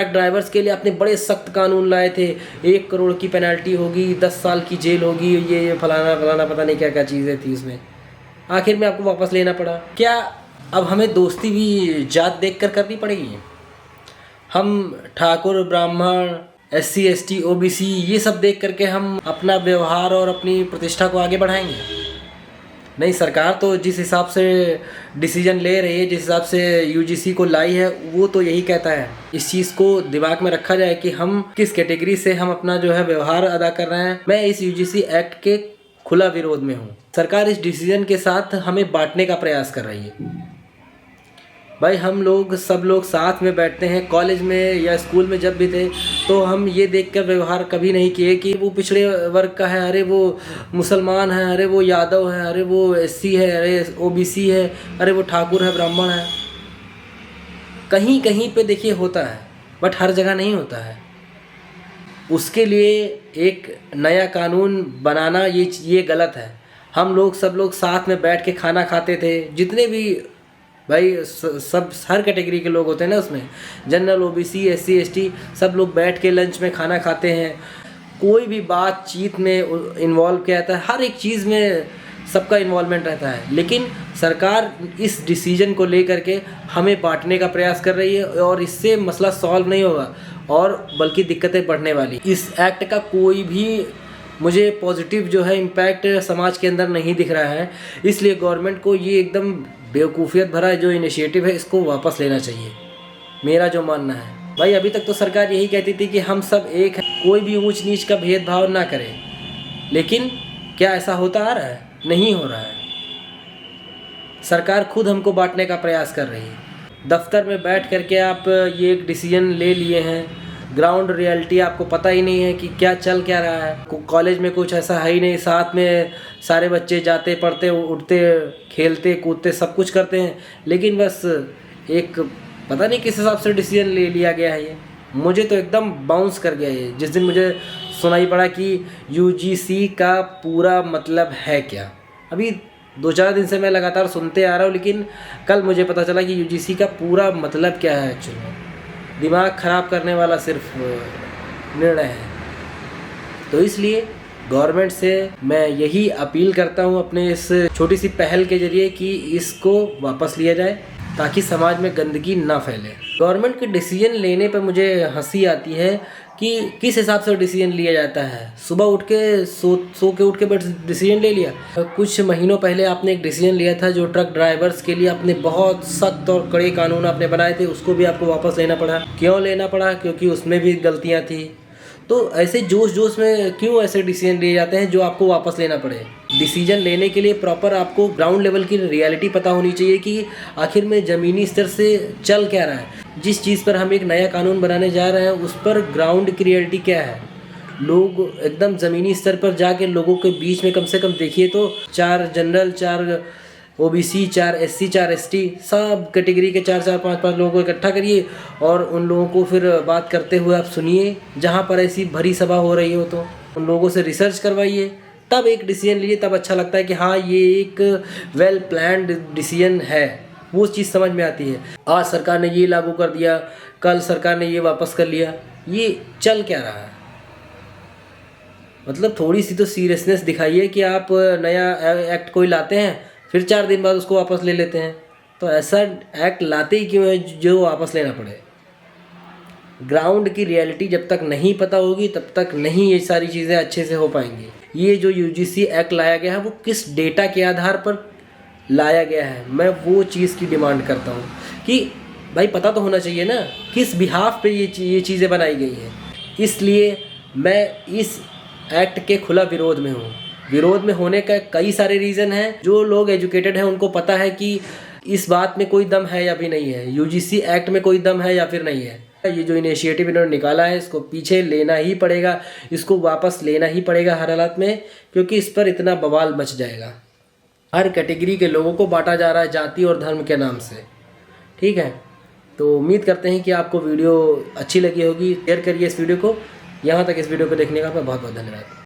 Truck drivers के लिए आपने बड़े सख्त कानून लाए थे, 1 करोड़ की पेनल्टी होगी, 10 साल की जेल होगी, ये फलाना फलाना पता नहीं क्या क्या चीज़ें थी उसमें। आखिर में आपको वापस लेना पड़ा। क्या अब हमें दोस्ती भी जात देख कर करनी पड़ेगी? हम ठाकुर, ब्राह्मण, SC ST OBC ये सब देख करके हम अपना व्यवहार और अपनी प्रतिष्ठा को आगे बढ़ाएंगे? नहीं, सरकार तो जिस हिसाब से डिसीजन ले रही है, जिस हिसाब से UGC को लाई है, वो तो यही कहता है। इस चीज़ को दिमाग में रखा जाए कि हम किस कैटेगरी से हम अपना जो है व्यवहार अदा कर रहे हैं। मैं इस UGC एक्ट के खुला विरोध में हूँ। सरकार इस डिसीजन के साथ हमें बांटने का प्रयास कर रही है। भाई हम लोग सब लोग साथ में बैठते हैं, कॉलेज में या स्कूल में जब भी थे तो हम ये देखकर व्यवहार कभी नहीं किए कि वो पिछड़े वर्ग का है, अरे वो मुसलमान है, अरे वो यादव है, अरे वो SC है, अरे OBC है, अरे वो ठाकुर है, ब्राह्मण है। कहीं कहीं पे देखिए होता है, बट हर जगह नहीं होता है। उसके लिए एक नया कानून बनाना ये गलत है। हम लोग सब लोग साथ में बैठ के खाना खाते थे, जितने भी भाई सब हर कैटेगरी के लोग होते हैं ना, उसमें जनरल, OBC, SC ST सब लोग बैठ के लंच में खाना खाते हैं। कोई भी बातचीत में इन्वॉल्व किया जाता है, हर एक चीज़ में सबका इन्वॉल्वमेंट रहता है। लेकिन सरकार इस डिसीजन को लेकर के हमें बांटने का प्रयास कर रही है और इससे मसला सॉल्व नहीं होगा और बल्कि दिक्कतें बढ़ने वाली। इस एक्ट का कोई भी मुझे पॉजिटिव जो है इम्पैक्ट समाज के अंदर नहीं दिख रहा है। इसलिए गवर्नमेंट को ये एकदम बेवकूफ़ियत भरा जो इनिशिएटिव है इसको वापस लेना चाहिए, मेरा जो मानना है। भाई अभी तक तो सरकार यही कहती थी कि हम सब एक हैं, कोई भी ऊंच नीच का भेदभाव ना करें। लेकिन क्या ऐसा होता आ रहा है? नहीं हो रहा है। सरकार खुद हमको बांटने का प्रयास कर रही है। दफ्तर में बैठ करके आप ये एक डिसीजन ले लिए हैं, ग्राउंड रियलिटी आपको पता ही नहीं है कि क्या चल क्या रहा है। कॉलेज में कुछ ऐसा है ही नहीं, साथ में सारे बच्चे जाते, पढ़ते, उठते, खेलते, कूदते, सब कुछ करते हैं। लेकिन बस एक पता नहीं किस हिसाब से डिसीजन ले लिया गया है। ये मुझे तो एकदम बाउंस कर गया ये, जिस दिन मुझे सुनाई पड़ा कि UGC का पूरा मतलब है क्या। अभी 2-4 दिन से मैं लगातार सुनते आ रहा हूँ, लेकिन कल मुझे पता चला कि UGC का पूरा मतलब क्या है एक्चुअली में। दिमाग ख़राब करने वाला सिर्फ निर्णय है। तो इसलिए गवर्नमेंट से मैं यही अपील करता हूँ अपने इस छोटी सी पहल के ज़रिए कि इसको वापस लिया जाए ताकि समाज में गंदगी ना फैले। गवर्नमेंट के डिसीजन लेने पर मुझे हंसी आती है कि किस हिसाब से डिसीजन लिया जाता है। सुबह उठ के सो के उठ के बस डिसीजन ले लिया। कुछ महीनों पहले आपने एक डिसीजन लिया था जो ट्रक ड्राइवर्स के लिए आपने बहुत सख्त और कड़े कानून आपने बनाए थे, उसको भी आपको वापस लेना पड़ा। क्यों लेना पड़ा? क्योंकि उसमें भी गलतियाँ थी। तो ऐसे जोश में क्यों ऐसे डिसीजन लिए जाते हैं जो आपको वापस लेना पड़े? डिसीजन लेने के लिए प्रॉपर आपको ग्राउंड लेवल की रियलिटी पता होनी चाहिए कि आखिर में ज़मीनी स्तर से चल क्या रहा है। जिस चीज़ पर हम एक नया कानून बनाने जा रहे हैं उस पर ग्राउंड की रियलिटी क्या है। लोग एकदम ज़मीनी स्तर पर जाके लोगों के बीच में कम से कम देखिए तो 4 जनरल, 4 OBC, 4 SC, 4 ST सब कैटेगरी के 4-4, 5-5 लोगों को इकट्ठा करिए और उन लोगों को फिर बात करते हुए आप सुनिए। जहाँ पर ऐसी भरी सभा हो रही हो तो उन लोगों से रिसर्च करवाइए, तब एक डिसीजन लीजिए। तब अच्छा लगता है कि हाँ ये एक वेल प्लान्ड डिसीजन है, वो चीज़ समझ में आती है। आज सरकार ने ये लागू कर दिया, कल सरकार ने ये वापस कर लिया, ये चल क्या रहा है? मतलब थोड़ी सी तो सीरियसनेस दिखाइए कि आप नया एक्ट कोई लाते हैं फिर 4 दिन बाद उसको वापस ले लेते हैं। तो ऐसा एक्ट लाते ही क्यों है जो वापस लेना पड़े? ग्राउंड की रियलिटी जब तक नहीं पता होगी तब तक नहीं ये सारी चीज़ें अच्छे से हो पाएंगी। ये जो UGC एक्ट लाया गया है वो किस डेटा के आधार पर लाया गया है, मैं वो चीज़ की डिमांड करता हूँ कि भाई पता तो होना चाहिए ना किस बिहाफ पे ये चीज़ें बनाई गई हैं। इसलिए मैं इस एक्ट के खुला विरोध में हूँ। विरोध में होने का कई सारे रीज़न हैं। जो लोग एजुकेटेड हैं उनको पता है कि इस बात में कोई दम है या भी नहीं है, UGC एक्ट में कोई दम है या फिर नहीं है। ये जो इनिशिएटिव इन्होंने निकाला है इसको पीछे लेना ही पड़ेगा, इसको वापस लेना ही पड़ेगा हर हालत में, क्योंकि इस पर इतना बवाल मच जाएगा। हर कैटेगरी के लोगों को बांटा जा रहा है जाति और धर्म के नाम से। ठीक है, तो उम्मीद करते हैं कि आपको वीडियो अच्छी लगी होगी। शेयर करिए इस वीडियो को। यहाँ तक इस वीडियो को देखने का आपका बहुत बहुत धन्यवाद।